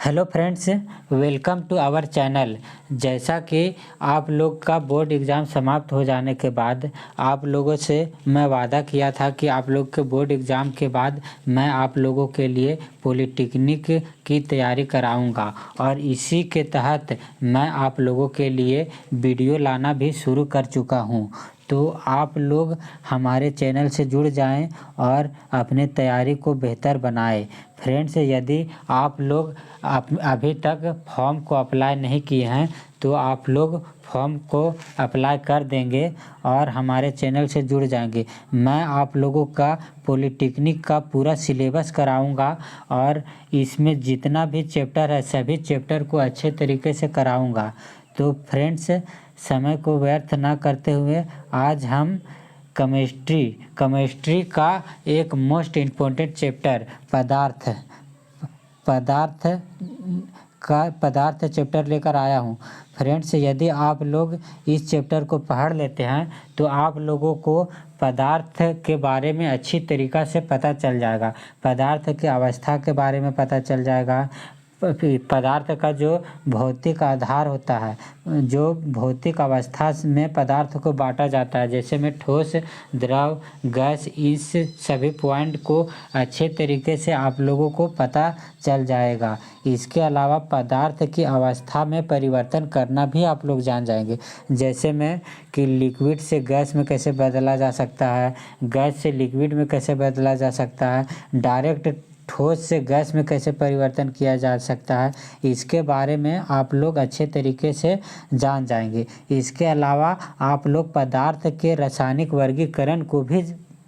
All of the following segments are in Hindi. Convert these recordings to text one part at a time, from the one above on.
Hello friends, welcome to our channel. जैसा कि आप लोग का बोर्ड एग्ज़ाम समाप्त हो जाने के बाद आप लोगों से मैं वादा किया था कि आप लोग के बोर्ड एग्ज़ाम के बाद मैं आप लोगों के लिए पॉलिटेक्निक की तैयारी कराऊंगा और इसी के तहत मैं आप लोगों के लिए वीडियो लाना भी शुरू कर चुका हूं। तो आप लोग हमारे चैनल से जुड़ जाएं और अपने तैयारी को बेहतर बनाएं। फ्रेंड्स, यदि आप लोग अभी तक फॉर्म को अप्लाई नहीं किए हैं तो आप लोग फॉर्म को अप्लाई कर देंगे और हमारे चैनल से जुड़ जाएंगे। मैं आप लोगों का पॉलिटेक्निक का पूरा सिलेबस कराऊंगा और इसमें जितना भी चैप्टर है सभी चैप्टर को अच्छे तरीके से कराऊंगा। तो फ्रेंड्स, समय को व्यर्थ ना करते हुए आज हम केमिस्ट्री का एक मोस्ट इम्पोर्टेंट चैप्टर पदार्थ चैप्टर लेकर आया हूँ। फ्रेंड्स, यदि आप लोग इस चैप्टर को पढ़ लेते हैं तो आप लोगों को पदार्थ के बारे में अच्छी तरीक़ा से पता चल जाएगा। पदार्थ की अवस्था के बारे में पता चल जाएगा। पदार्थ का जो भौतिक आधार होता है, जो भौतिक अवस्था में पदार्थ को बांटा जाता है, जैसे में ठोस, द्रव, गैस, इस सभी पॉइंट को अच्छे तरीके से आप लोगों को पता चल जाएगा। इसके अलावा पदार्थ की अवस्था में परिवर्तन करना भी आप लोग जान जाएंगे, जैसे में कि लिक्विड से गैस में कैसे बदला जा सकता है, गैस से लिक्विड में कैसे बदला जा सकता है, डायरेक्ट ठोस से गैस में कैसे परिवर्तन किया जा सकता है। इसके बारे में आप लोग अच्छे तरीके से जान जाएंगे। इसके अलावा आप लोग पदार्थ के रासायनिक वर्गीकरण को भी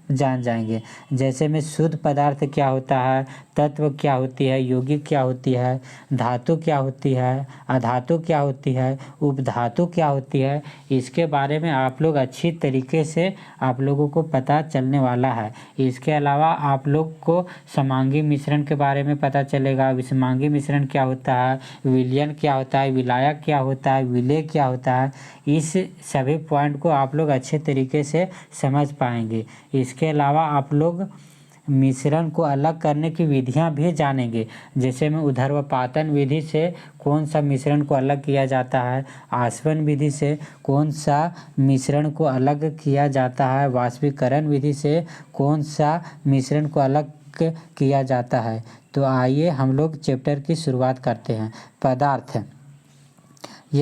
जान जाएंगे, जैसे में शुद्ध पदार्थ क्या होता है, तत्व क्या होती है, यौगिक क्या होती है, धातु क्या होती है, अधातु क्या होती है, उपधातु क्या होती है। इसके बारे में आप लोग अच्छी तरीके से आप लोगों को पता चलने वाला है। इसके अलावा आप लोग को समांगी मिश्रण के बारे में पता चलेगा। विषमांगी मिश्रण क्या होता है, विलयन क्या होता है, विलायक क्या होता है, विलेय क्या होता है। इस सभी पॉइंट को आप लोग अच्छे तरीके से समझ पाएंगे। इसके अलावा आप लोग मिश्रण को अलग करने की विधियां भी जानेंगे, जैसे में ऊर्ध्वपातन विधि से कौन सा मिश्रण को अलग किया जाता है, आसवन विधि से कौन सा मिश्रण को अलग किया जाता है, वाष्पीकरण विधि से कौन सा मिश्रण को अलग किया जाता है। तो आइए हम लोग चैप्टर की शुरुआत करते हैं।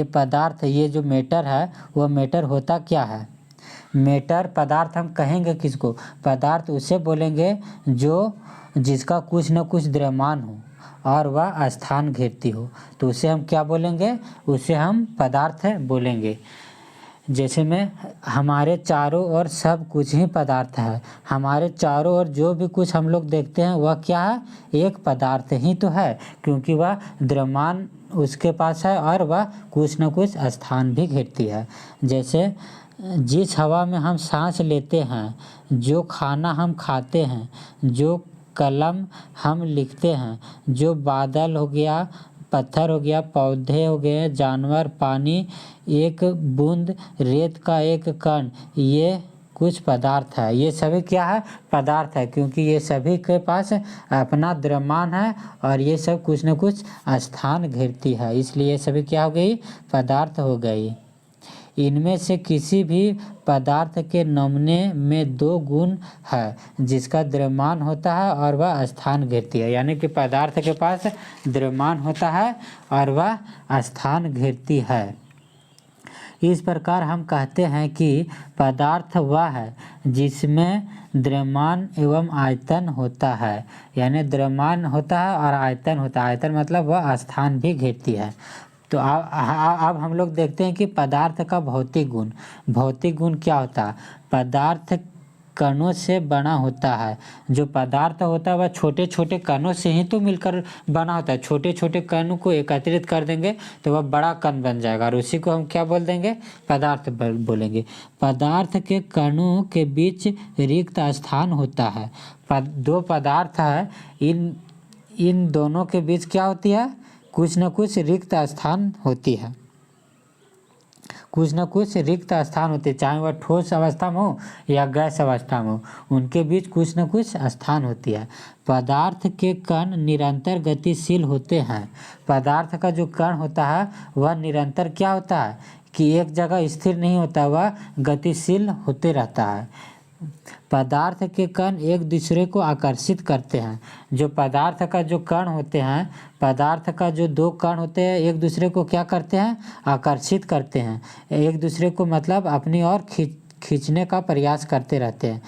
पदार्थ, ये जो मैटर है वह मैटर होता क्या है। मैटर पदार्थ हम कहेंगे किसको? पदार्थ उसे बोलेंगे जिसका कुछ न कुछ द्रव्यमान हो और वह स्थान घेरती हो, तो उसे हम क्या बोलेंगे? उसे हम पदार्थ बोलेंगे। जैसे में हमारे चारों ओर सब कुछ ही पदार्थ है। हमारे चारों ओर जो भी कुछ हम लोग देखते हैं वह क्या है? एक पदार्थ ही तो है, क्योंकि वह द्रव्यमान उसके पास है और वह कुछ न कुछ स्थान भी घेरती है। जैसे जिस हवा में हम सांस लेते हैं, जो खाना हम खाते हैं, जो कलम हम लिखते हैं, जो बादल हो गया, पत्थर हो गया, पौधे हो गए, जानवर, पानी, एक बूंद रेत का एक कण, ये कुछ पदार्थ है। ये सभी क्या है? पदार्थ है, क्योंकि ये सभी के पास अपना द्रव्यमान है और ये सब कुछ न कुछ स्थान घेरती है, इसलिए ये सभी क्या हो गई? पदार्थ हो गई। इनमें से किसी भी पदार्थ के नमूने में दो गुण है, जिसका द्रव्यमान होता है और वह स्थान घेरती है। यानी कि पदार्थ के पास द्रव्यमान होता है और वह स्थान घेरती है। इस प्रकार हम कहते हैं कि पदार्थ वह है जिसमें द्रव्यमान एवं आयतन होता है। यानी द्रव्यमान होता है और आयतन होता है। आयतन मतलब वह स्थान भी घेरती है। तो अब हम लोग देखते हैं कि पदार्थ का भौतिक गुण क्या होता है। पदार्थ कणों से बना होता है। जो पदार्थ होता है वह छोटे छोटे कणों से ही तो मिलकर बना होता है। छोटे छोटे कणों को एकत्रित कर देंगे तो वह बड़ा कण बन जाएगा और उसी को हम क्या बोल देंगे? पदार्थ बोलेंगे। पदार्थ के कणों के बीच रिक्त स्थान होता है। दो पदार्थ है, इन दोनों के बीच क्या होती है? कुछ न कुछ रिक्त स्थान होती है। कुछ न कुछ रिक्त स्थान होते हैं, चाहे वह ठोस अवस्था में हो या गैस अवस्था में हो, उनके बीच कुछ न कुछ स्थान होती है। पदार्थ के कण निरंतर गतिशील होते हैं। पदार्थ का जो कण होता है वह निरंतर क्या होता है कि एक जगह स्थिर नहीं होता, वह गतिशील होते रहता है। पदार्थ के कण एक दूसरे को आकर्षित करते हैं। जो पदार्थ का जो कण होते हैं, पदार्थ का जो दो कण होते हैं एक दूसरे को क्या करते हैं, आकर्षित करते हैं। एक दूसरे को मतलब अपनी ओर खींचने का प्रयास करते रहते हैं।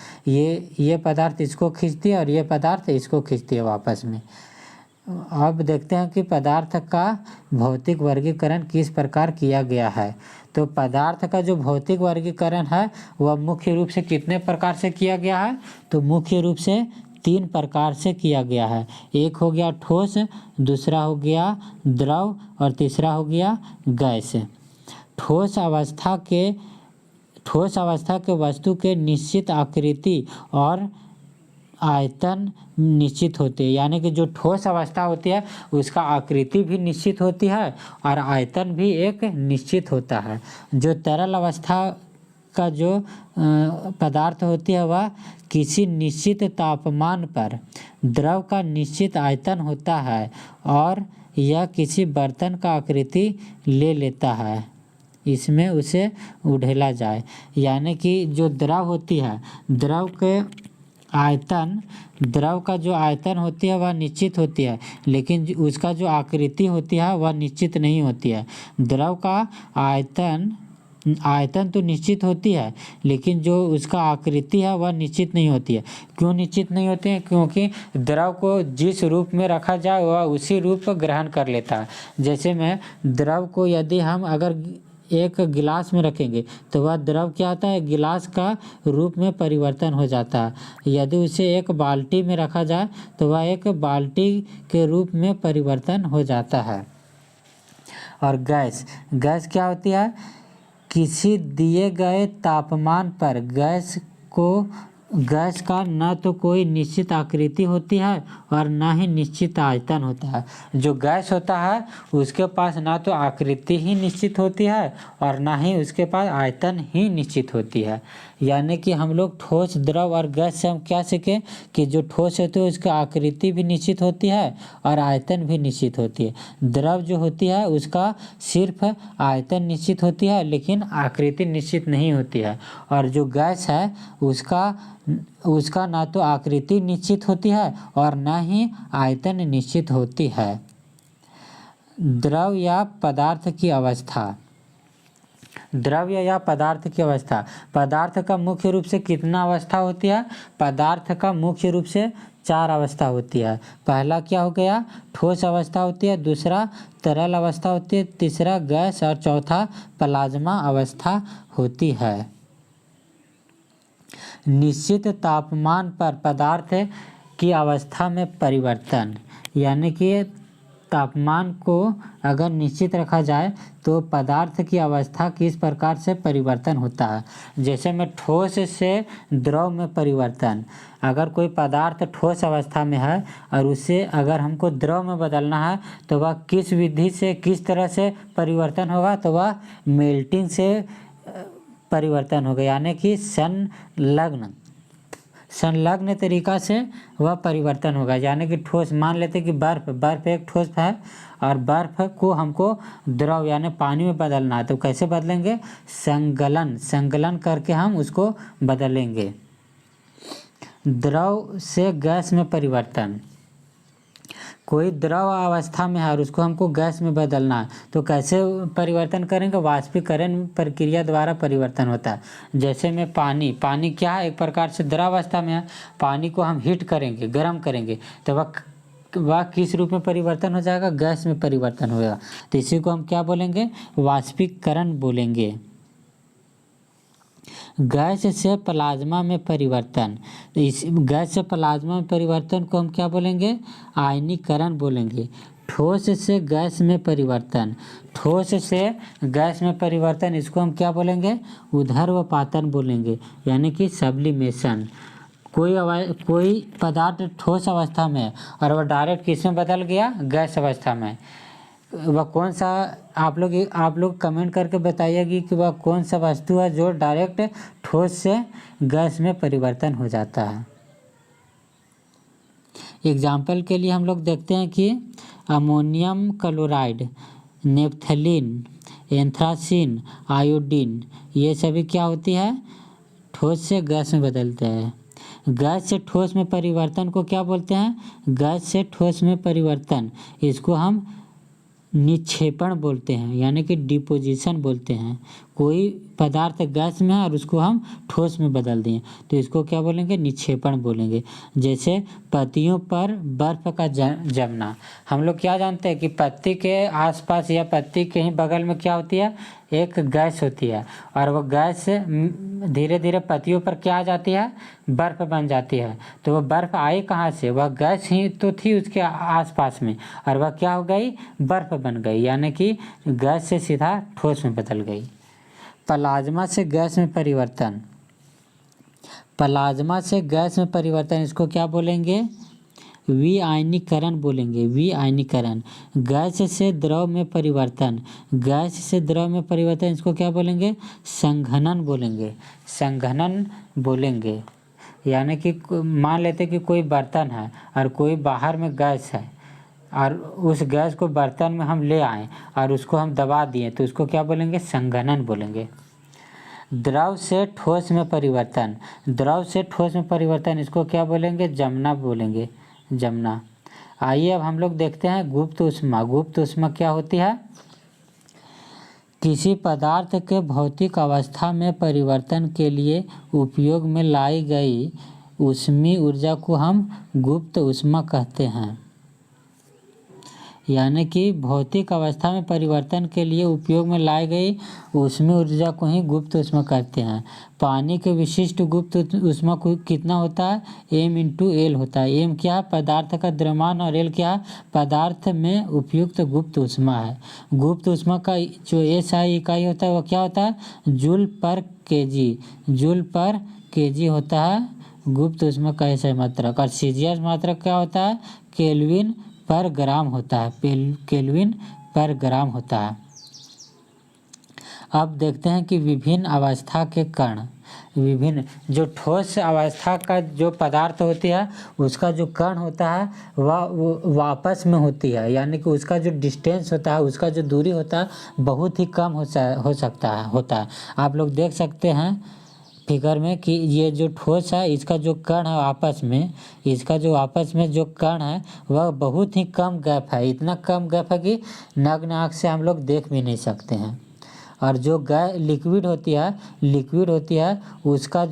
ये पदार्थ इसको खींचती है और ये पदार्थ इसको खींचती है वापस में। अब देखते हैं कि पदार्थ का भौतिक वर्गीकरण किस प्रकार किया गया है। तो पदार्थ का जो भौतिक वर्गीकरण है वह मुख्य रूप से कितने प्रकार से किया गया है, तो मुख्य रूप से 3 प्रकार से किया गया है। एक हो गया ठोस, दूसरा हो गया द्रव और तीसरा हो गया गैस। ठोस अवस्था के वस्तु के निश्चित आकृति और आयतन निश्चित होते हैं, यानी कि जो ठोस अवस्था होती है उसका आकृति भी निश्चित होती है और आयतन भी एक निश्चित होता है। जो तरल अवस्था का जो पदार्थ होती है वह किसी निश्चित तापमान पर द्रव का निश्चित आयतन होता है और यह किसी बर्तन का आकृति ले लेता है, इसमें उसे उड़ेला जाए। यानी कि जो द्रव होती है, द्रव का जो आयतन होती है वह निश्चित होती है, लेकिन उसका जो आकृति होती है वह निश्चित नहीं होती है। द्रव का आयतन तो निश्चित होती है, लेकिन जो उसका आकृति है वह निश्चित नहीं होती है। क्यों निश्चित नहीं होती है? क्योंकि द्रव को जिस रूप में रखा जाए वह उसी रूप ग्रहण कर लेता है। जैसे में द्रव को यदि हम अगर एक गिलास में रखेंगे तो वह द्रव क्या होता है, गिलास का रूप में परिवर्तन हो जाता है। यदि उसे एक बाल्टी में रखा जाए तो वह एक बाल्टी के रूप में परिवर्तन हो जाता है। और गैस क्या होती है, किसी दिए गए तापमान पर गैस का न तो कोई निश्चित आकृति होती है और न ही निश्चित आयतन होता है। जो गैस होता है उसके पास ना तो आकृति ही निश्चित होती है और ना ही उसके पास आयतन ही निश्चित होती है। यानी कि हम लोग ठोस, द्रव और गैस से हम क्या सीखें कि जो ठोस होती है उसका आकृति भी निश्चित होती है और आयतन भी निश्चित होती है। द्रव जो होती है उसका सिर्फ आयतन निश्चित होती है लेकिन आकृति निश्चित नहीं होती है। और जो गैस है उसका ना तो आकृति निश्चित होती है और ना ही आयतन निश्चित होती है। द्रव या पदार्थ की अवस्था। पदार्थ का मुख्य रूप से कितना अवस्था होती है? पदार्थ का मुख्य रूप से 4 अवस्था होती है। पहला क्या हो गया, ठोस अवस्था होती है, दूसरा तरल अवस्था होती है, तीसरा गैस और चौथा प्लाज्मा अवस्था होती है। निश्चित तापमान पर पदार्थ की अवस्था में परिवर्तन, यानी कि तापमान को अगर निश्चित रखा जाए तो पदार्थ की अवस्था किस प्रकार से परिवर्तन होता है। जैसे में ठोस से द्रव में परिवर्तन, अगर कोई पदार्थ ठोस अवस्था में है और उसे अगर हमको द्रव में बदलना है तो वह किस विधि से, किस तरह से परिवर्तन होगा, तो वह मेल्टिंग से परिवर्तन होगा, यानी कि संलग्न तरीका से वह परिवर्तन होगा। यानी कि ठोस, मान लेते कि बर्फ एक ठोस है और बर्फ को हमको द्रव यानी पानी में बदलना है, तो कैसे बदलेंगे, संगलन करके हम उसको बदलेंगे। द्रव से गैस में परिवर्तन, कोई द्रव अवस्था में है और उसको हमको गैस में बदलना है तो कैसे परिवर्तन करेंगे, वाष्पीकरण प्रक्रिया द्वारा परिवर्तन होता है। जैसे में पानी क्या है, एक प्रकार से द्रव अवस्था में है, पानी को हम हीट करेंगे, गर्म करेंगे तो वह किस रूप में परिवर्तन हो जाएगा, गैस में परिवर्तन होगा। तो इसी को हम क्या बोलेंगे, वाष्पीकरण बोलेंगे। गैस से प्लाज्मा में परिवर्तन, इस गैस से प्लाज्मा में परिवर्तन को हम क्या बोलेंगे, आयनीकरण बोलेंगे। ठोस से गैस में परिवर्तन, इसको हम क्या बोलेंगे, ऊर्ध्वपातन बोलेंगे, यानी कि सब्लिमेशन। कोई पदार्थ ठोस अवस्था में और वह डायरेक्ट किस में बदल गया, गैस अवस्था में, वह कौन सा, आप लोग कमेंट करके बताइएगा कि वह कौन सा वस्तु है जो डायरेक्ट ठोस से गैस में परिवर्तन हो जाता है। एग्जाम्पल के लिए हम लोग देखते हैं कि ammonium chloride, naphthalene, anthracene, iodine, ये सभी क्या होती है, ठोस से गैस में बदलते हैं। गैस से ठोस में परिवर्तन को क्या बोलते हैं, गैस से ठोस में परिवर्तन, इसको हम निक्षेपण बोलते हैं, यानी कि डिपोजिशन बोलते हैं। कोई पदार्थ गैस में है और उसको हम ठोस में बदल दिए तो इसको क्या बोलेंगे, निक्षेपण बोलेंगे। जैसे पत्तियों पर बर्फ का जमना, हम लोग क्या जानते हैं कि पत्ती के आसपास या पत्ती के ही बगल में क्या होती है, एक गैस होती है, और वो गैस धीरे धीरे पत्तियों पर क्या आ जाती है, बर्फ बन जाती है। तो वह बर्फ आई कहाँ से, वह गैस ही तो थी उसके आसपास में, और वह क्या हो गई, बर्फ बन गई, यानी कि गैस से सीधा ठोस में बदल गई। प्लाज्मा से गैस में परिवर्तन, प्लाज्मा से गैस में परिवर्तन, इसको क्या बोलेंगे, विआयनीकरण बोलेंगे, विआयनीकरण। गैस से द्रव में परिवर्तन, गैस से द्रव में परिवर्तन, इसको क्या बोलेंगे, संघनन बोलेंगे, संघनन बोलेंगे। यानी कि मान लेते कि कोई बर्तन है और कोई बाहर में गैस है, और उस गैस को बर्तन में हम ले आए और उसको हम दबा दिए तो उसको क्या बोलेंगे, संघनन बोलेंगे। द्रव से ठोस में परिवर्तन, द्रव से ठोस में परिवर्तन, इसको क्या बोलेंगे, जमना बोलेंगे, जमना। आइए अब हम लोग देखते हैं गुप्त ऊष्मा। गुप्त ऊष्मा क्या होती है, किसी पदार्थ के भौतिक अवस्था में परिवर्तन के लिए उपयोग में लाई गई ऊष्मीय ऊर्जा को हम गुप्त ऊष्मा कहते हैं। यानी कि भौतिक अवस्था में परिवर्तन के लिए उपयोग में लाई गई ऊष्मीय ऊर्जा को ही गुप्त ऊष्मा कहते हैं। पानी के विशिष्ट गुप्त ऊष्मा को कितना होता है, m/L होता है। m क्या है, पदार्थ का द्रव्यमान, और L क्या है, पदार्थ में उपयुक्त गुप्त ऊष्मा है। गुप्त ऊष्मा का जो SI इकाई होता है वो क्या होता है, जूल पर kg, जूल पर kg होता है गुप्त ऊष्मा का SI मात्रक। और CGS मात्रक क्या होता है, केल्विन पर ग्राम होता है, केल्विन पर ग्राम होता है। अब देखते हैं कि विभिन्न अवस्था के कण, विभिन्न जो ठोस अवस्था का जो पदार्थ होती है उसका जो कण होता है वह वापस में होती है, यानी कि उसका जो डिस्टेंस होता है, उसका जो दूरी होता है बहुत ही कम हो सकता है होता है। आप लोग देख सकते हैं फिगर में कि ये जो ठोस है इसका जो कण है आपस में, इसका जो आपस में जो कण है वह बहुत ही कम गैप है, इतना कम गैप है कि नग्न आँख से हम लोग देख भी नहीं सकते हैं। और जो लिक्विड होती है उसका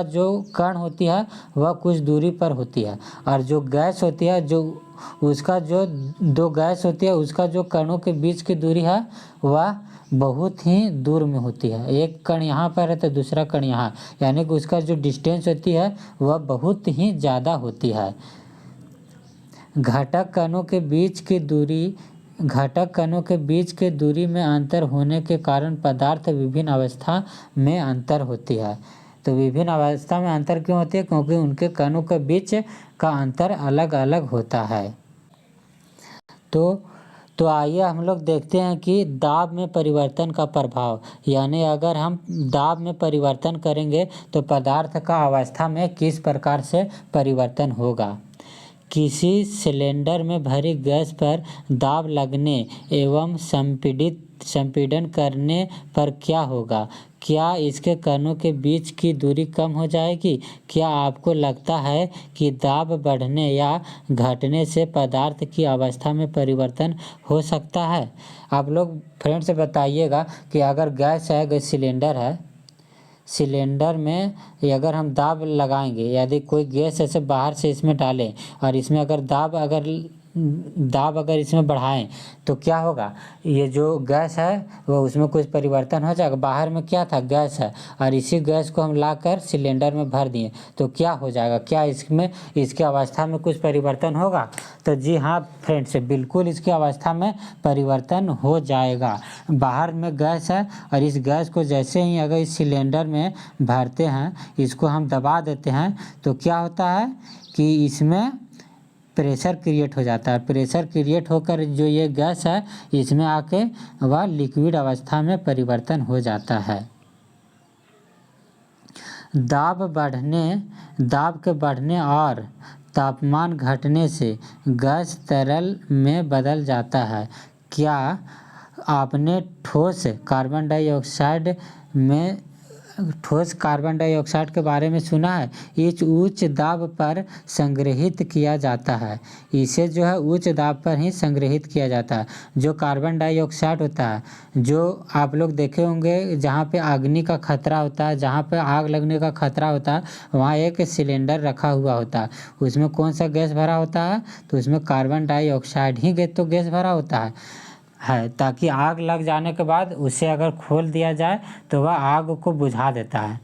जो कण होती है वह कुछ दूरी पर होती है, और जो गैस होती है जो उसका जो दो गैस होती है उसका जो कणों के बीच की दूरी है वह बहुत ही दूर में होती है। एक कण यहाँ पर है तो दूसरा कण यहाँ, यानी कि उसका जो डिस्टेंस होती है वह बहुत ही ज़्यादा होती है। घटक कणों के बीच के दूरी में अंतर होने के कारण पदार्थ विभिन्न अवस्था में अंतर होती है। तो विभिन्न अवस्था में अंतर क्यों होती है, क्योंकि उनके कणों के बीच का अंतर अलग अलग होता है। तो आइए हम लोग देखते हैं कि दाब में परिवर्तन का प्रभाव, यानी अगर हम दाब में परिवर्तन करेंगे तो पदार्थ का अवस्था में किस प्रकार से परिवर्तन होगा। किसी सिलेंडर में भरी गैस पर दाब लगने एवं संपीड़न करने पर क्या होगा, क्या इसके कणों के बीच की दूरी कम हो जाएगी। क्या आपको लगता है कि दाब बढ़ने या घटने से पदार्थ की अवस्था में परिवर्तन हो सकता है। आप लोग फ्रेंड्स बताइएगा कि अगर गैस है, सिलेंडर है, सिलेंडर में अगर हम दाब लगाएंगे, यदि कोई गैस ऐसे बाहर से इसमें डालें और इसमें अगर दाब अगर इसमें बढ़ाएं तो क्या होगा, ये जो गैस है वो उसमें कुछ परिवर्तन हो जाएगा। बाहर में क्या था, गैस है, और इसी गैस को हम लाकर सिलेंडर में भर दिए तो क्या हो जाएगा, क्या इसकी अवस्था में कुछ परिवर्तन होगा। तो जी हाँ फ्रेंड्स, बिल्कुल इसकी अवस्था में परिवर्तन हो जाएगा। बाहर में गैस है और इस गैस को जैसे ही अगर इस सिलेंडर में भरते हैं, इसको हम दबा देते हैं तो क्या होता है कि इसमें प्रेशर क्रिएट हो जाता है। प्रेशर क्रिएट होकर जो ये गैस है इसमें आके वह लिक्विड अवस्था में परिवर्तन हो जाता है। दाब के बढ़ने और तापमान घटने से गैस तरल में बदल जाता है। क्या आपने ठोस कार्बन डाइऑक्साइड के बारे में सुना है? इस उच्च दाब पर संग्रहित किया जाता है। इसे जो है उच्च दाब पर ही संग्रहित किया जाता है। जो कार्बन डाइऑक्साइड होता है, जो आप लोग देखे होंगे जहाँ पे अग्नि का खतरा होता है, जहाँ पे आग लगने का खतरा होता है, वहाँ एक सिलेंडर रखा हुआ होता है। उसमें कौन सा गैस भरा होता है? तो उसमें कार्बन डाइऑक्साइड ही गैस भरा होता है, ताकि आग लग जाने के बाद उसे अगर खोल दिया जाए तो वह आग को बुझा देता है।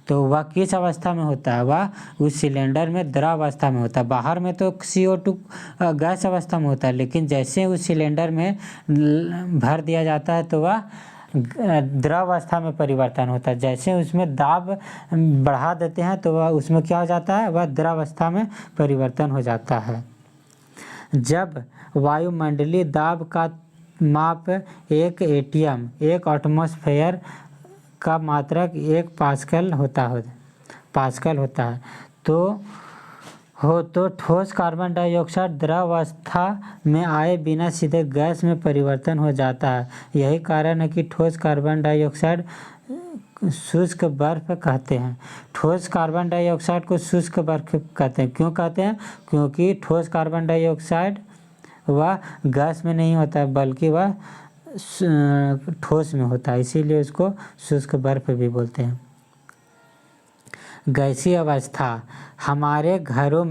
तो वह किस अवस्था में होता है? वह उस सिलेंडर में द्रव अवस्था में होता है। बाहर में तो CO2 गैस अवस्था में होता है, लेकिन जैसे उस सिलेंडर में भर दिया जाता है तो वह द्रव अवस्था में परिवर्तन होता है। जैसे उसमें दाब बढ़ा देते हैं तो वह उसमें क्या हो जाता है? वह द्रव अवस्था में परिवर्तन हो जाता है। जब वायुमंडलीय दाब का माप 1 atm 1 एटमॉस्फेयर का मात्रक 1 पास्कल होता है तो ठोस कार्बन डाइऑक्साइड द्रव अवस्था में आए बिना सीधे गैस में परिवर्तन हो जाता है। यही कारण है कि ठोस कार्बन डाइऑक्साइड शुष्क बर्फ कहते हैं। ठोस कार्बन डाइऑक्साइड को शुष्क बर्फ कहते हैं। क्यों कहते हैं? क्योंकि ठोस कार्बन डाइऑक्साइड वह गैस में नहीं होता है, बल्कि वह ठोस में होता है, इसीलिए उसको शुष्क बर्फ भी बोलते हैं। गैसीय अवस्था हमारे घरों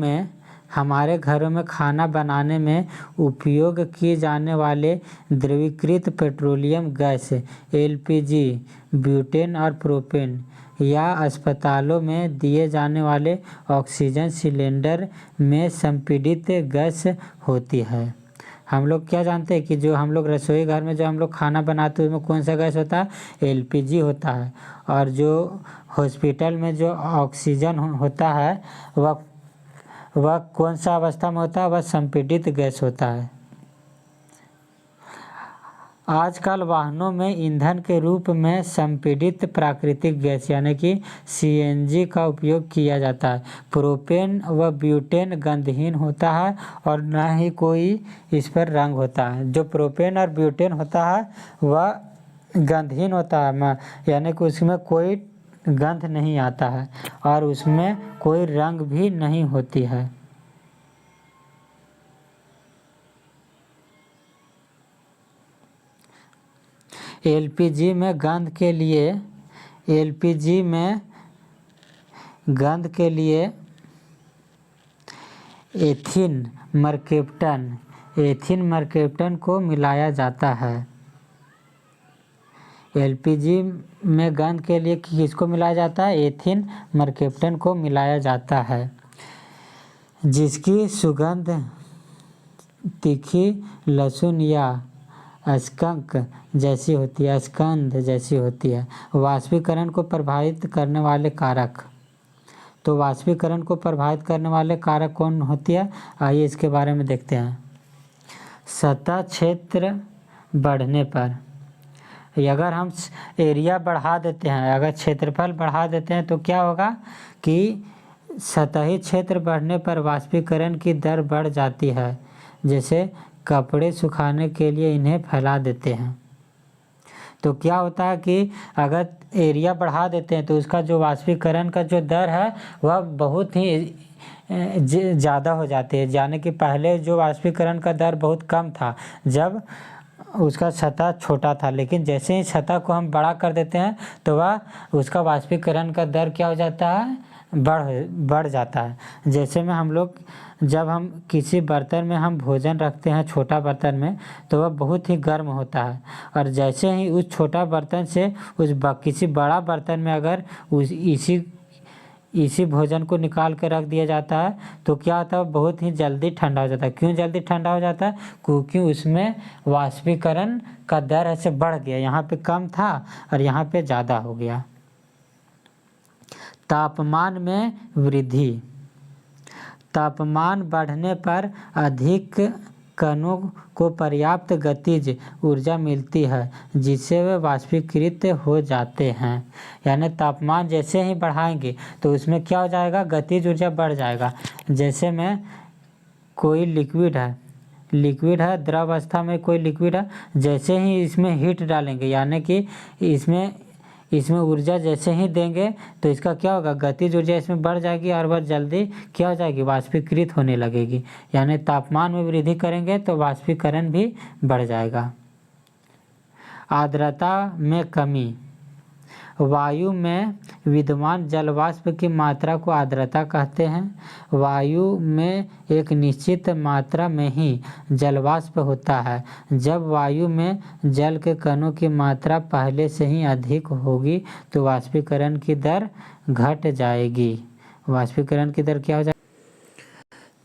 में खाना बनाने में उपयोग किए जाने वाले द्रवीकृत पेट्रोलियम गैस LPG, ब्यूटेन और प्रोपेन या अस्पतालों में दिए जाने वाले ऑक्सीजन सिलेंडर में संपीड़ित गैस होती है। हम लोग क्या जानते हैं कि जो हम लोग रसोई घर में जो हम लोग खाना बनाते हैं उसमें कौन सा गैस होता है? LPG होता है। और जो हॉस्पिटल में जो ऑक्सीजन होता है वह कौन सा अवस्था में होता है? वह संपीड़ित गैस होता है। आजकल वाहनों में ईंधन के रूप में संपीड़ित प्राकृतिक गैस यानी कि CNG का उपयोग किया जाता है। प्रोपेन व ब्यूटेन गंधहीन होता है और न ही कोई इस पर रंग होता है। जो प्रोपेन और ब्यूटेन होता है वह गंधहीन होता है, यानी कि उसमें कोई गंध नहीं आता है और उसमें कोई रंग भी नहीं होती है। LPG में गंध के लिए एथिन मर्केप्टन को मिलाया जाता है। LPG में गंध के लिए किसको मिलाया जाता है? एथिन मर्केप्टन को मिलाया जाता है, जिसकी सुगंध तीखी लहसुन या स्कंद जैसी होती है। वाष्पीकरण को प्रभावित करने वाले कारक। तो वाष्पीकरण को प्रभावित करने वाले कारक कौन होती है? आइए इसके बारे में देखते हैं। सतह क्षेत्र बढ़ने पर, अगर हम एरिया बढ़ा देते हैं, अगर क्षेत्रफल बढ़ा देते हैं तो क्या होगा कि सतही क्षेत्र बढ़ने पर वाष्पीकरण की दर बढ़ जाती है। जैसे कपड़े सुखाने के लिए इन्हें फैला देते हैं तो क्या होता है कि अगर एरिया बढ़ा देते हैं तो उसका जो वाष्पीकरण का जो दर है वह बहुत ही ज़्यादा हो जाती है। यानी कि पहले जो वाष्पीकरण का दर बहुत कम था जब उसका सतह छोटा था, लेकिन जैसे ही सतह को हम बड़ा कर देते हैं तो वह उसका वाष्पीकरण का दर क्या हो जाता है? बढ़ जाता है। जैसे में हम लोग जब हम किसी बर्तन में हम भोजन रखते हैं, छोटा बर्तन में, तो वह बहुत ही गर्म होता है और जैसे ही उस छोटा बर्तन से किसी बड़ा बर्तन में अगर इसी भोजन को निकाल कर रख दिया जाता है तो क्या होता है? बहुत ही जल्दी ठंडा हो जाता है। क्यों जल्दी ठंडा हो जाता है? क्योंकि उसमें वाष्पीकरण का दर ऐसे बढ़ गया, यहाँ पे कम था और यहाँ पे ज़्यादा हो गया। तापमान में वृद्धि। तापमान बढ़ने पर अधिक कणों को पर्याप्त गतिज ऊर्जा मिलती है जिससे वे वाष्पीकृत हो जाते हैं। यानी तापमान जैसे ही बढ़ाएंगे तो उसमें क्या हो जाएगा, गतिज ऊर्जा बढ़ जाएगा। जैसे में कोई लिक्विड है, द्रव अवस्था में कोई लिक्विड है, जैसे ही इसमें हीट डालेंगे यानी कि इसमें ऊर्जा जैसे ही देंगे तो इसका क्या होगा, गतिज ऊर्जा इसमें बढ़ जाएगी और वह जल्दी क्या हो जाएगी, वाष्पीकृत होने लगेगी। यानी तापमान में वृद्धि करेंगे तो वाष्पीकरण भी बढ़ जाएगा। आर्द्रता में कमी। वायु में विद्यमान जलवाष्प की मात्रा को आर्द्रता कहते हैं। वायु में एक निश्चित मात्रा में ही जलवाष्प होता है। जब वायु में जल के कणों की मात्रा पहले से ही अधिक होगी तो वाष्पीकरण की दर घट जाएगी। वाष्पीकरण की दर क्या हो जाएगी?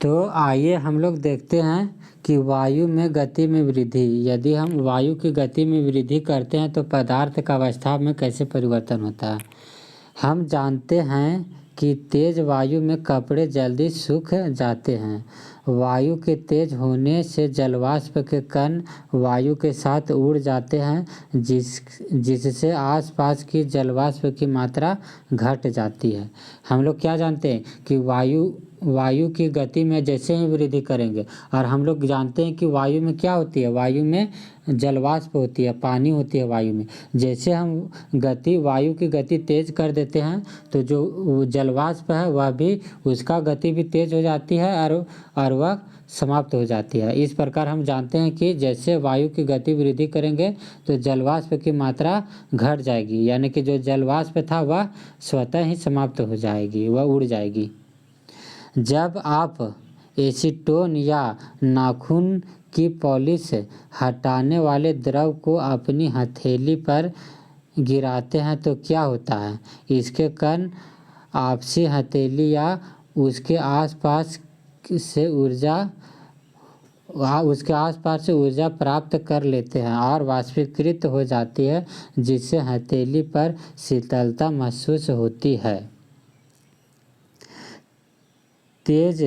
तो आइए हम लोग देखते हैं कि वायु में गति में वृद्धि। यदि हम वायु की गति में वृद्धि करते हैं तो पदार्थ का अवस्था में कैसे परिवर्तन होता है। हम जानते हैं कि तेज वायु में कपड़े जल्दी सूख जाते हैं। वायु के तेज होने से जलवाष्प के कण वायु के साथ उड़ जाते हैं जिससे आसपास की जलवाष्प की मात्रा घट जाती है। हम लोग क्या जानते हैं कि वायु की गति में जैसे ही वृद्धि करेंगे, और हम लोग जानते हैं कि वायु में क्या होती है, वायु में जलवाष्प होती है, पानी होती है वायु में। जैसे हम वायु की गति तेज कर देते हैं तो जो जलवाष्प है वह भी, उसका गति भी तेज हो जाती है और वह समाप्त हो जाती है। इस प्रकार हम जानते हैं कि जैसे वायु की गति वृद्धि करेंगे तो जलवाष्प की मात्रा घट जाएगी, यानी कि जो जलवाष्प था वह स्वतः ही समाप्त हो जाएगी, वह उड़ जाएगी। जब आप एसीटोन या नाखून की पॉलिश हटाने वाले द्रव को अपनी हथेली पर गिराते हैं तो क्या होता है, इसके कण आपसी हथेली या उसके आसपास से ऊर्जा प्राप्त कर लेते हैं और वाष्पीकृत हो जाती है जिससे हथेली पर शीतलता महसूस होती है। तेज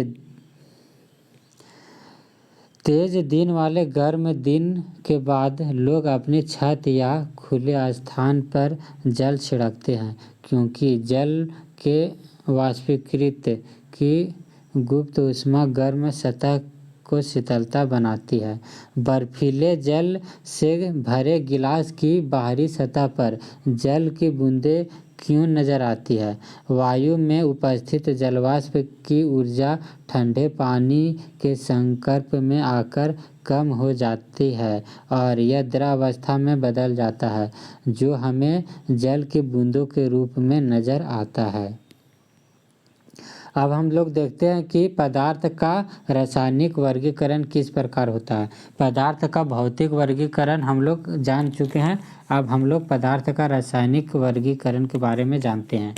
दिन वाले गर्म दिन के बाद लोग अपनी छत या खुले स्थान पर जल छिड़कते हैं क्योंकि जल के वाष्पीकृत की गुप्त ऊष्मा गर्म सतह को शीतलता बनाती है। बर्फीले जल से भरे गिलास की बाहरी सतह पर जल की बूंदें क्यों नजर आती है? वायु में उपस्थित जलवाष्प की ऊर्जा ठंडे पानी के संपर्क में आकर कम हो जाती है और यह द्रवावस्था में बदल जाता है जो हमें जल की बूंदों के रूप में नजर आता है। अब हम लोग देखते हैं कि पदार्थ का रासायनिक वर्गीकरण किस प्रकार होता है। पदार्थ का भौतिक वर्गीकरण हम लोग जान चुके हैं। अब हम लोग पदार्थ का रासायनिक वर्गीकरण के बारे में जानते हैं।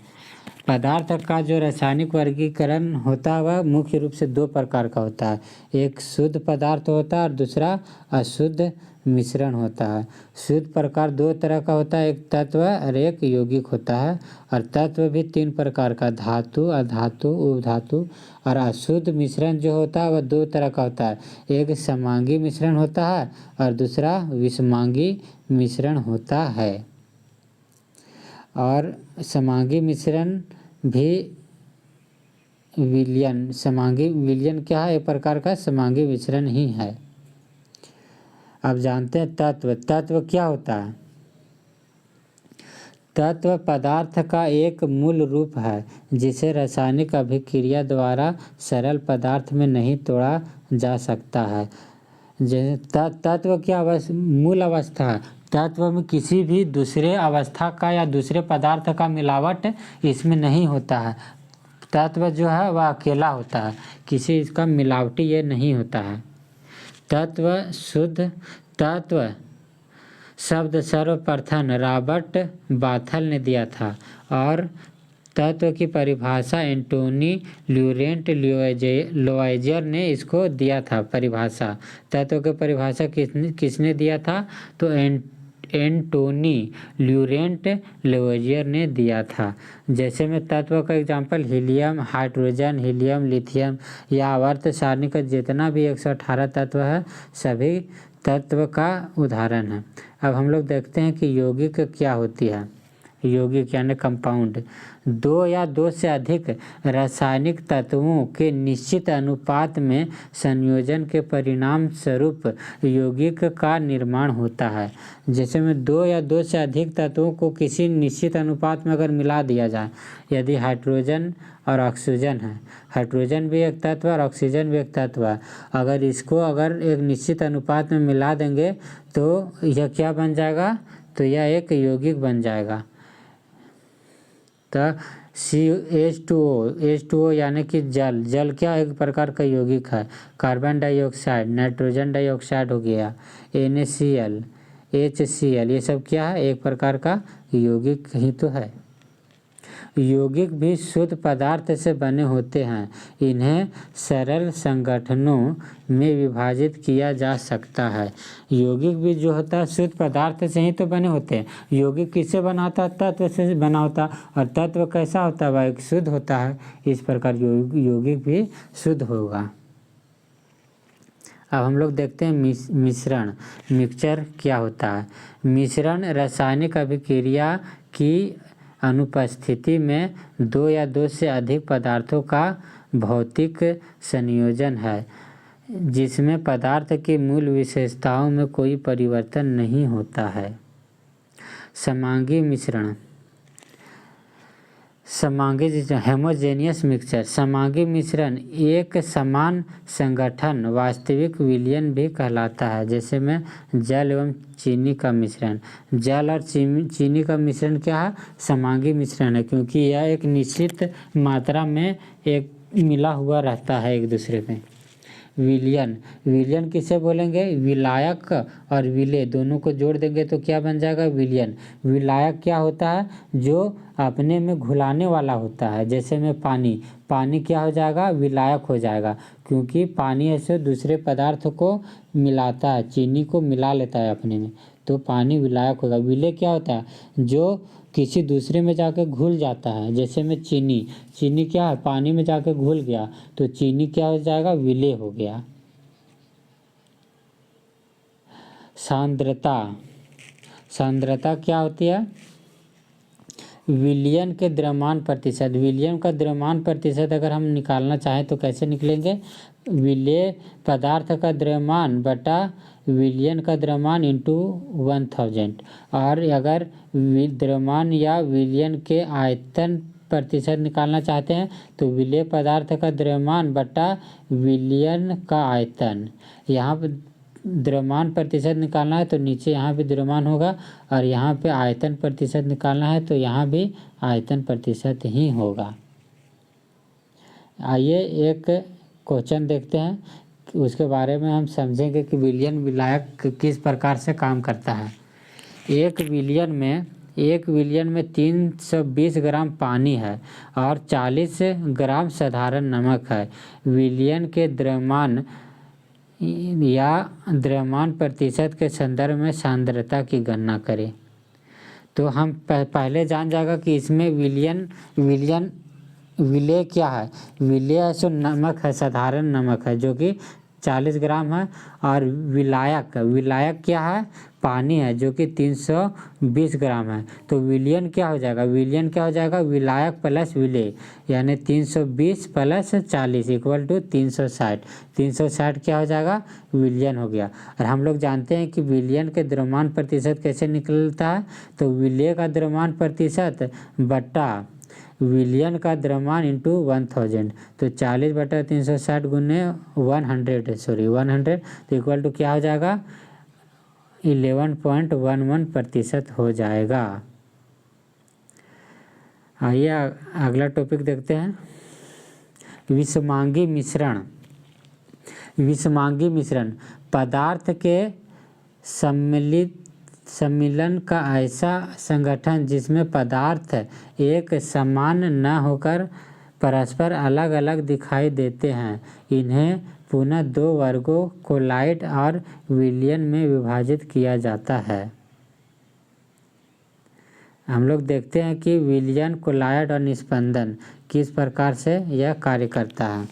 पदार्थ का जो रासायनिक वर्गीकरण होता है वह मुख्य रूप से दो प्रकार का होता है। एक शुद्ध पदार्थ होता है और दूसरा अशुद्ध मिश्रण होता है। शुद्ध प्रकार दो तरह का होता है, एक तत्व और एक यौगिक होता है। और तत्व भी तीन प्रकार का, धातु, अधातु, उपधातु। और अशुद्ध मिश्रण जो होता है वह दो तरह का होता है, एक समांगी मिश्रण होता है और दूसरा विषमांगी मिश्रण होता है। और समांगी मिश्रण भी समांगी विलयन क्या है, एक प्रकार का समांगी मिश्रण ही है। अब जानते हैं तत्व क्या होता है। तत्व पदार्थ का एक मूल रूप है जिसे रासायनिक अभिक्रिया द्वारा सरल पदार्थ में नहीं तोड़ा जा सकता है। तत्व क्या मूल अवस्था है। तत्व में किसी भी दूसरे अवस्था का या दूसरे पदार्थ का मिलावट इसमें नहीं होता है। तत्व जो है वह अकेला होता है, किसी इसका मिलावटी ये नहीं होता है। तत्व शुद्ध तत्व शब्द सर्वप्रथम रॉबर्ट बाथल ने दिया था और तत्व की परिभाषा एंटोनी ल्यूरेंट लोइजर ने इसको दिया था। परिभाषा तत्व की परिभाषा किसने दिया था, तो एंटोनी ल्यूरेंट लेवोजियर ने दिया था। जैसे में तत्व का example helium, hydrogen, helium, lithium या आवर्त सारणी का जितना भी 118 तत्व है सभी तत्व का उदाहरण है। अब हम लोग देखते हैं कि यौगिक क्या होती है। यौगिक यानी कंपाउंड दो या दो से अधिक रासायनिक तत्वों के निश्चित अनुपात में संयोजन के परिणाम स्वरूप यौगिक का निर्माण होता है। जैसे में दो या दो से अधिक तत्वों को किसी निश्चित अनुपात में अगर मिला दिया जाए, यदि हाइड्रोजन और ऑक्सीजन है, हाइड्रोजन भी एक तत्व और ऑक्सीजन भी एक तत्व है, अगर एक निश्चित अनुपात में मिला देंगे तो यह क्या बन जाएगा, तो यह एक यौगिक बन जाएगा। तो H2O यानी कि जल क्या एक प्रकार का यौगिक है। कार्बन डाइऑक्साइड, नाइट्रोजन डाइऑक्साइड हो गया, NaCl, HCl, ये सब क्या है, एक प्रकार का यौगिक ही तो है। यौगिक भी शुद्ध पदार्थ से बने होते हैं। इन्हें सरल संगठनों में विभाजित किया जा सकता है। यौगिक भी जो होता है शुद्ध पदार्थ से ही तो बने होते हैं। यौगिक किससे बना होता है, तत्व से बना होता है, और तत्व कैसा होता है, वह शुद्ध होता है। इस प्रकार यौगिक भी शुद्ध होगा। अब हम लोग देखते हैं मिश्रण, मिक्सचर क्या होता है। मिश्रण रासायनिक अभिक्रिया की अनुपस्थिति में दो या दो से अधिक पदार्थों का भौतिक संयोजन है जिसमें पदार्थ की मूल विशेषताओं में कोई परिवर्तन नहीं होता है। समांगी मिश्रण, हेमोजेनियस मिक्सचर। समांगी मिश्रण एक समान संगठन वास्तविक विलयन भी कहलाता है। जैसे में जल एवं चीनी का मिश्रण, जल और चीनी का मिश्रण क्या है, समांगी मिश्रण है, क्योंकि यह एक निश्चित मात्रा में एक मिला हुआ रहता है एक दूसरे में। विलयन, विलयन किसे बोलेंगे, विलायक और विलेय दोनों को जोड़ देंगे तो क्या बन जाएगा, विलयन। विलायक क्या होता है, जो अपने में घुलाने वाला होता है। जैसे में पानी, पानी क्या हो जाएगा, विलायक हो जाएगा, क्योंकि पानी ऐसे दूसरे पदार्थ को मिलाता है, चीनी को मिला लेता है अपने में, तो पानी विलायक होगा। विलेय क्या होता है, जो किसी दूसरे में जाकर घुल जाता है। जैसे में चीनी, चीनी क्या है, पानी में जाकर घुल गया तो चीनी क्या हो जाएगा, विलेय हो गया। सांद्रता, सांद्रता क्या होती है, विलयन के द्रव्यमान प्रतिशत। विलयन का द्रव्यमान प्रतिशत अगर हम निकालना चाहें तो कैसे निकलेंगे, विलेय पदार्थ का द्रव्यमान बटा विलयन का द्रव्यमान इंटू 1000। और अगर द्रव्यमान या विलयन के आयतन प्रतिशत निकालना चाहते हैं तो विलेय पदार्थ का द्रव्यमान बटा विलयन का आयतन। यहाँ पर द्रव्यमान प्रतिशत निकालना है तो नीचे यहाँ भी द्रव्यमान होगा, और यहाँ पे आयतन प्रतिशत निकालना है तो यहाँ भी आयतन प्रतिशत ही होगा। आइए एक क्वेश्चन देखते हैं, उसके बारे में हम समझेंगे कि विलयन विलायक किस प्रकार से काम करता है। एक विलयन में 320 ग्राम पानी है और 40 ग्राम साधारण नमक है। विलयन के द्रव्यमान या द्रव्यमान प्रतिशत के संदर्भ में सांद्रता की गणना करें। तो हम पहले जान जाएगा कि इसमें विलेय क्या है। विलेय ऐसे नमक है, साधारण नमक है जो कि 40 ग्राम है, और विलायक क्या है, पानी है जो कि 320 ग्राम है। तो विलयन क्या हो जाएगा, विलायक प्लस विलेय, यानी 320 प्लस 40 इक्वल टू 360। 360 क्या हो जाएगा, विलयन हो गया। और हम लोग जानते हैं कि विलयन के द्रव्यमान प्रतिशत कैसे निकलता है, तो विलेय का द्रव्यमान प्रतिशत बटा विलयन का द्रव्यमान इंटू 1000, तो 40 बटा 360 गुने 100 तो इक्वल टू क्या हो जाएगा, 11.11% हो जाएगा। आइए अगला टॉपिक देखते हैं, विषमांगी मिश्रण। विषमांगी मिश्रण पदार्थ के सम्मिलन का ऐसा संगठन जिसमें पदार्थ एक समान न होकर परस्पर अलग अलग दिखाई देते हैं। इन्हें पुनः दो वर्गों कोलाइड और विलयन में विभाजित किया जाता है। हम लोग देखते हैं कि विलयन, कोलॉइड और निस्पंदन किस प्रकार से यह कार्य करता है।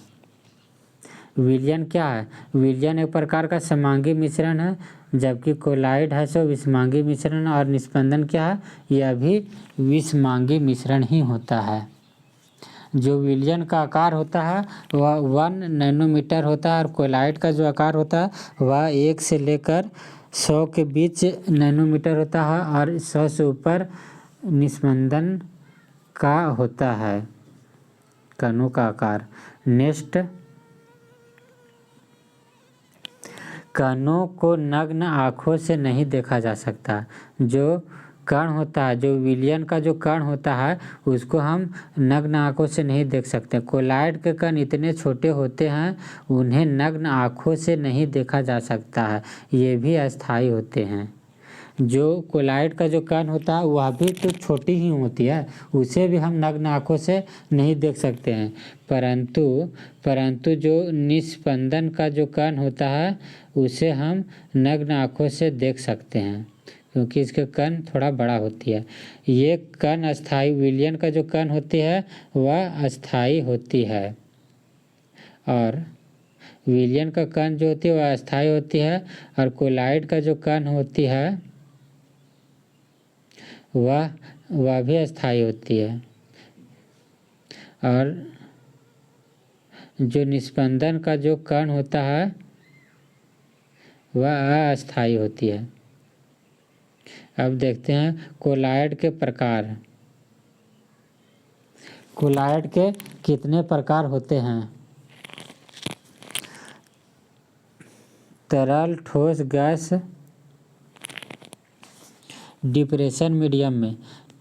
विलयन क्या है? विलयन एक प्रकार का समांगी मिश्रण है, जबकि कोलॉइड है सो विषमांगी मिश्रण। और निस्पंदन क्या है? यह भी विषमांगी मिश्रण ही होता है। जो विलयन का आकार होता है वह 1 नैनोमीटर होता है और कोलॉइड का जो आकार होता है वह 1 से लेकर 100 के बीच नैनोमीटर होता है और 100 से ऊपर निस्पंदन का होता है कणों का आकार। नेक्स्ट, कणों को नग्न आँखों से नहीं देखा जा सकता। जो कण होता है, जो विलयन का जो कण होता है उसको हम नग्न आँखों से नहीं देख सकते। कोलॉइड के कण इतने छोटे होते हैं उन्हें नग्न आँखों से नहीं देखा जा सकता है, ये भी अस्थायी होते हैं। जो कोलॉइड का जो कण होता है वह भी तो छोटी ही होती है, उसे भी हम नग्न आँखों से नहीं देख सकते हैं। परंतु जो निस्पंदन का जो कण होता है उसे हम नग्न आँखों से देख सकते हैं, क्योंकि इसके कण थोड़ा बड़ा होती है। ये कण अस्थायी, विलयन का जो कण होती है वह अस्थायी होती है और विलयन का कण जो होती है वह अस्थायी होती है और कोलॉइड का जो कण होती है वह भी अस्थायी होती है। और जो निस्पंदन का जो कण होता है वह अस्थायी होती है। अब देखते हैं कोलॉइड के प्रकार। कोलॉइड के कितने प्रकार होते हैं? तरल, ठोस, गैस, डिप्रेशन मीडियम में।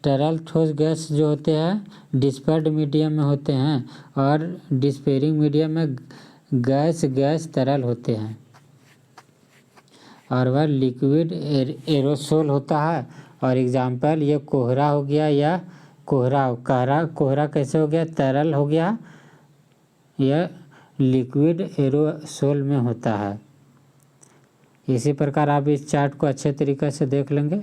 तरल, ठोस, गैस जो होते हैं डिस्पर्ड मीडियम में होते हैं और डिस्पेयरिंग मीडियम में गैस तरल होते हैं और वह लिक्विड एरोसोल होता है। और एग्जाम्पल ये कोहरा हो गया या कोहरा कैसे हो गया? तरल हो गया, यह लिक्विड एरोसोल में होता है। इसी प्रकार आप इस चार्ट को अच्छे तरीके से देख लेंगे।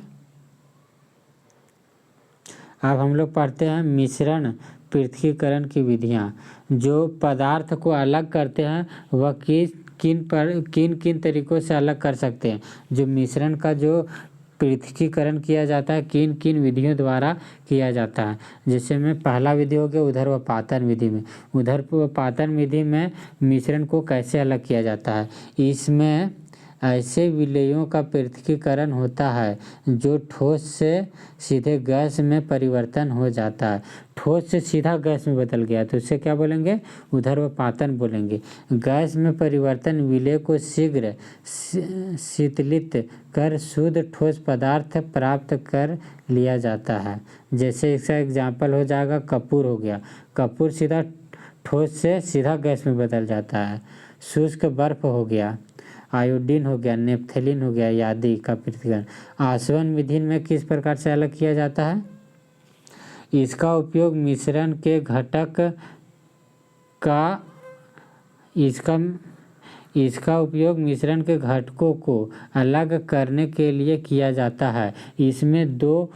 अब हम लोग पढ़ते हैं मिश्रण पृथक्कीकरण की विधियाँ। जो पदार्थ को अलग करते हैं वह किन तरीकों से अलग कर सकते हैं। जो मिश्रण का जो पृथक्कीकरण किया जाता है किन किन विधियों द्वारा किया जाता है। जैसे में पहला विधि हो गया ऊर्ध्वपातन विधि में। ऊर्ध्वपातन विधि में मिश्रण को कैसे अलग किया जाता है? इसमें ऐसे विलेयों का पृथक्कीकरण होता है जो ठोस से सीधे गैस में परिवर्तन हो जाता है। ठोस से सीधा गैस में बदल गया तो इसे क्या बोलेंगे? ऊर्ध्वपातन बोलेंगे। गैस में परिवर्तन विलेय को शीघ्र शीतलित कर शुद्ध ठोस पदार्थ प्राप्त कर लिया जाता है। जैसे इसका एग्जाम्पल हो जाएगा कपूर हो गया। कपूर सीधा ठोस से सीधा गैस में बदल जाता है। शुष्क बर्फ हो गया, आयोडीन हो गया, नेप्थलीन हो गया आदि का पृथक्कीकरण। आसवन विधि में किस प्रकार से अलग किया जाता है? इसका उपयोग मिश्रण के घटक का इसका उपयोग मिश्रण के घटकों को अलग करने के लिए किया जाता है। इसमें 2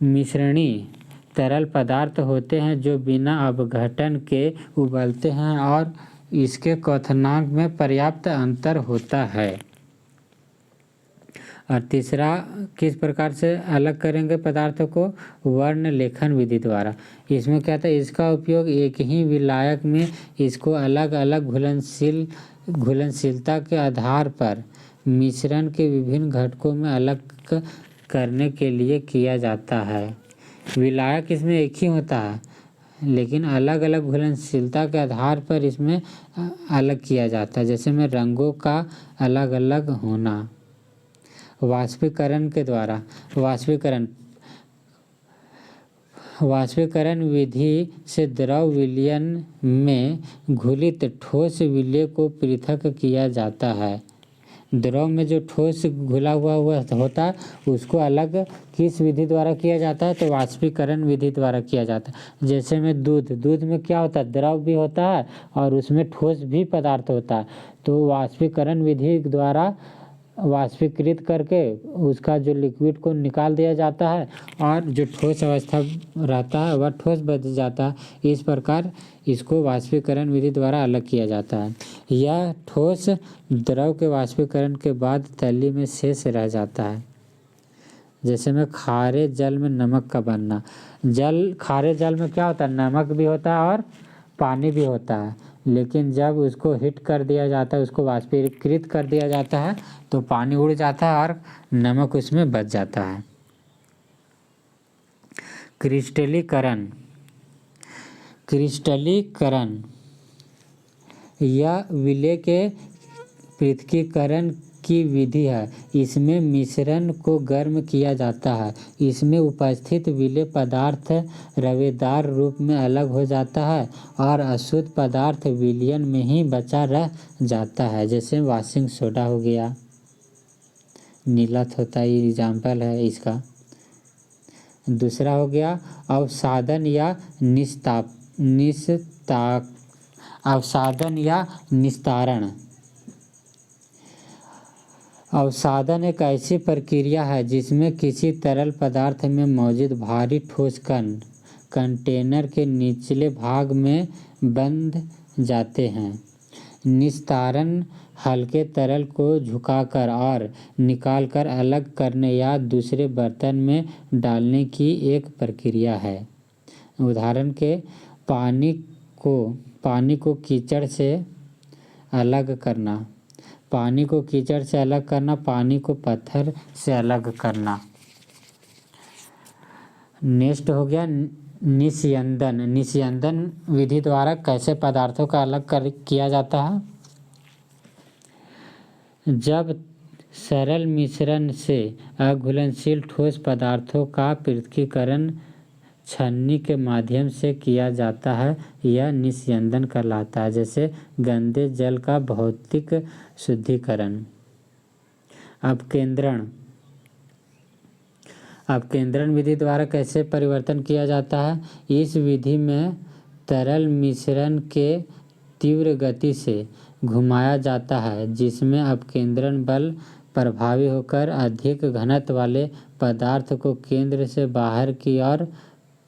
मिश्रणी तरल पदार्थ होते हैं जो बिना अपघटन के उबलते हैं और इसके क्वथनांक में पर्याप्त अंतर होता है। और तीसरा किस प्रकार से अलग करेंगे पदार्थों को? वर्ण लेखन विधि द्वारा। इसमें क्या था? इसका उपयोग एक ही विलायक में इसको अलग अलग घुलनशीलता के आधार पर मिश्रण के विभिन्न घटकों में अलग करने के लिए किया जाता है। विलायक इसमें एक ही होता है लेकिन अलग अलग घुलनशीलता के आधार पर इसमें अलग किया जाता है। जैसे में रंगों का अलग अलग होना। वाष्पीकरण के द्वारा। वाष्पीकरण विधि से द्रव विलयन में घुलित ठोस विलेय को पृथक किया जाता है। द्रव में जो ठोस घुला हुआ होता है उसको अलग किस विधि द्वारा किया जाता है? तो वाष्पीकरण विधि द्वारा किया जाता है। जैसे में दूध में क्या होता है? द्रव भी होता है और उसमें ठोस भी पदार्थ होता है। तो वाष्पीकरण विधि द्वारा वाष्पीकृत करके उसका जो लिक्विड को निकाल दिया जाता है और जो ठोस अवस्था रहता है वह ठोस बच जाता है। इस प्रकार इसको वाष्पीकरण विधि द्वारा अलग किया जाता है। यह ठोस द्रव के वाष्पीकरण के बाद तली में शेष रह जाता है। जैसे में खारे जल में नमक का बनना। खारे जल में क्या होता है, नमक भी होता है और पानी भी होता है, लेकिन जब उसको हीट कर दिया जाता है, उसको वाष्पीकृत कर दिया जाता है तो पानी उड़ जाता है और नमक उसमें बच जाता है। क्रिस्टलीकरण यह विलेय के पृथक्कीकरण की विधि है। इसमें मिश्रण को गर्म किया जाता है। इसमें उपस्थित विलेय पदार्थ रवेदार रूप में अलग हो जाता है और अशुद्ध पदार्थ विलयन में ही बचा रह जाता है। जैसे वॉशिंग सोडा हो गया, नीला होता है, एग्जाम्पल है इसका। दूसरा हो गया अवसादन या निस्तारण। अवसादन एक ऐसी प्रक्रिया है जिसमें किसी तरल पदार्थ में मौजूद भारी ठोस कण कंटेनर के निचले भाग में बंध जाते हैं। निस्तारण हल्के तरल को झुकाकर और निकालकर अलग करने या दूसरे बर्तन में डालने की एक प्रक्रिया है। उदाहरण के पानी को कीचड़ से अलग करना, पानी को पत्थर से अलग करना। नेक्स्ट हो गया निस्यंदन विधि द्वारा कैसे पदार्थों का अलग किया जाता है। जब सरल मिश्रण से अघुलनशील ठोस पदार्थों का पृथक्कीकरण छन्नी के माध्यम से किया जाता है, यह निस्यंदन कहलाता है। जैसे गंदे जल का भौतिक शुद्धिकरण। अपकेंद्रण विधि द्वारा कैसे परिवर्तन किया जाता है। इस विधि में तरल मिश्रण के तीव्र गति से घुमाया जाता है, जिसमें अपकेंद्रण बल प्रभावी होकर अधिक घनत्व वाले पदार्थ को केंद्र से बाहर की ओर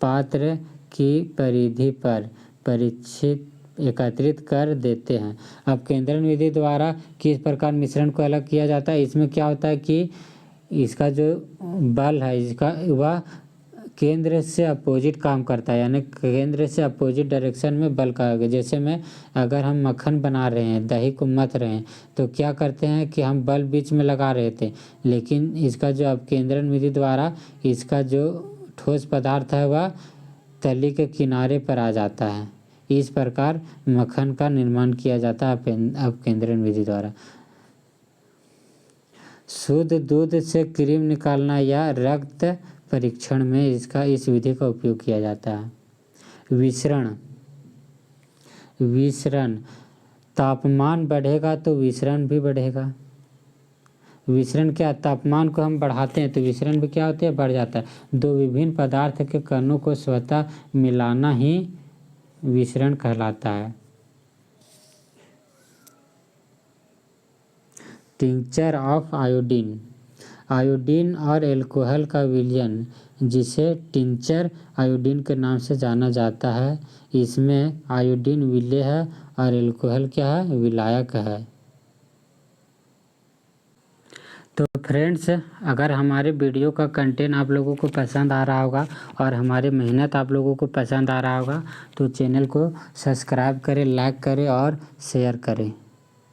पात्र की परिधि पर एकत्रित कर देते हैं। अपकेंद्रण विधि द्वारा किस प्रकार मिश्रण को अलग किया जाता है। इसमें क्या होता है कि इसका जो बल है वह केंद्र से अपोजिट काम करता है, यानी केंद्र से अपोजिट डायरेक्शन में बल का। जैसे में अगर हम मक्खन बना रहे हैं, दही को मथ रहे हैं, तो क्या करते हैं कि हम बल बीच में लगा रहे थे, लेकिन इसका जो अपकेंद्रण विधि द्वारा इसका जो ठोस पदार्थ है वह तली के किनारे पर आ जाता है। इस प्रकार मक्खन का निर्माण किया जाता है अपकेंद्रण विधि द्वारा। शुद्ध दूध से क्रीम निकालना या रक्त परीक्षण में इस विधि का उपयोग किया जाता है। विसरण तापमान बढ़ेगा तो विसरण भी बढ़ेगा। विसरण क्या, तापमान को हम बढ़ाते हैं तो विसरण भी क्या होता है, बढ़ जाता है। दो विभिन्न पदार्थ के कणों को स्वतः मिलाना ही विसरण कहलाता है। टिंचर ऑफ आयोडीन और एल्कोहल का विलयन, जिसे टिंचर आयोडीन के नाम से जाना जाता है। इसमें आयोडीन विलेय है और एल्कोहल क्या है, विलायक है। तो फ्रेंड्स, अगर हमारे वीडियो का कंटेंट आप लोगों को पसंद आ रहा होगा और हमारी मेहनत आप लोगों को पसंद आ रहा होगा तो चैनल को सब्सक्राइब करें, लाइक करें और शेयर करें।